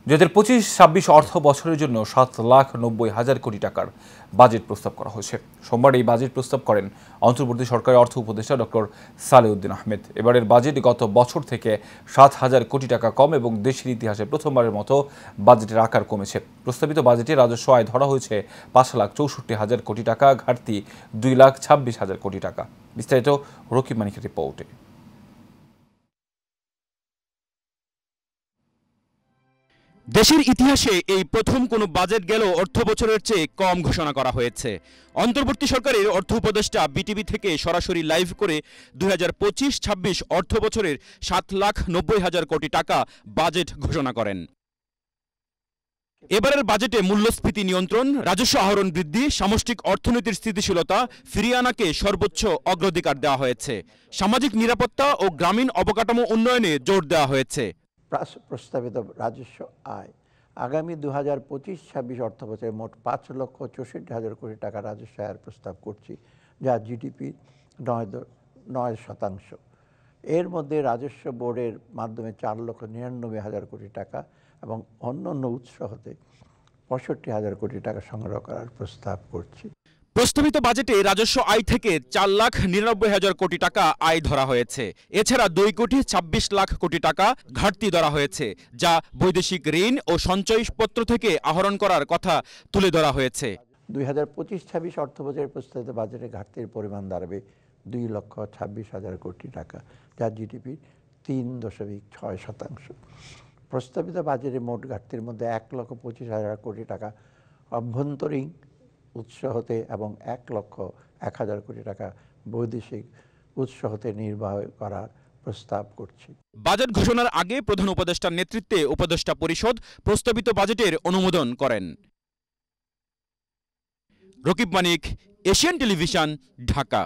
2025-26 অর্থ বছরের জন্য 7,90,000 কোটি টাকার বাজেট প্রস্তাব করা হয়েছে। সোমবার এই বাজেট প্রস্তাব করেন অন্তর্বর্তী সরকারের অর্থ উপদেষ্টা ডক্টর সালেউদ্দিন আহমেদ। এবারের বাজেট গত বছর থেকে 7,000 কোটি টাকা কম এবং দেশের ইতিহাসে প্রথমবারের মতো বাজেটের আকার কমেছে। প্রস্তাবিত বাজেটে রাজস্ব আয় ধরা হয়েছে 5,64,000 কোটি টাকা, ঘাটতি 2,26,000 কোটি টাকা। বিস্তারিত রকিব মানিকের রিপোর্টে। দেশের ইতিহাসে এই প্রথম কোনো বাজেট গেল অর্থ বছরের চেয়ে কম ঘোষণা করা হয়েছে। অন্তর্বর্তী সরকারের অর্থ উপদেষ্টা বিটিভি থেকে সরাসরি লাইভ করে 2025-26 অর্থ বছরের 7,90,000 কোটি টাকা বাজেট ঘোষণা করেন। এবারের বাজেটে মূল্যস্ফীতি নিয়ন্ত্রণ, রাজস্ব আহরণ বৃদ্ধি, সামষ্টিক অর্থনীতির স্থিতিশীলতা ফিরিয়ে আনাকে সর্বোচ্চ অগ্রাধিকার দেওয়া হয়েছে। সামাজিক নিরাপত্তা ও গ্রামীণ অবকাঠামো উন্নয়নে জোর দেওয়া হয়েছে। প্রস্তাবিত রাজস্ব আয় আগামী 2025-26 অর্থ বছরে মোট 5,64,000 কোটি টাকা রাজস্ব আয়ের প্রস্তাব করছি, যা জিডিপি 9%। এর মধ্যে রাজস্ব বোর্ডের মাধ্যমে 4,99,000 কোটি টাকা এবং অন্যান্য উৎস হতে 65,000 কোটি টাকা সংগ্রহ করার প্রস্তাব করছি। প্রস্তাবিত বাজেটে রাজস্ব আয় থেকে 4,99,000 কোটি টাকা আয় ধরা হয়েছে। এছাড়া 2,26,00,000 কোটি টাকা ঘাটতি ধরা হয়েছে, যা বৈদেশিক ঋণ ও সঞ্চয়পত্র থেকে আহরণ করার কথা তুলে ধরা হয়েছে। 2025-26 অর্থ বছরের প্রস্তাবিত বাজেটে ঘাটতির পরিমাণ দাঁড়াবে 2,26,000 কোটি টাকা, যা জিডিপির 3.6%। প্রস্তাবিত বাজেটে মোট ঘাটতির মধ্যে 1,25,000 কোটি টাকা অভ্যন্তরীণ উৎস হতে এবং 1,01,000 কোটি টাকা বৈদেশিক উৎস হতে নির্বাহ করার প্রস্তাব করছি। বাজেট ঘোষণার আগে প্রধান উপদেষ্টার নেতৃত্বে উপদেষ্টা পরিষদ প্রস্তাবিত বাজেটের অনুমোদন করেন। রকিব মানিক, এশিয়ান টেলিভিশন, ঢাকা।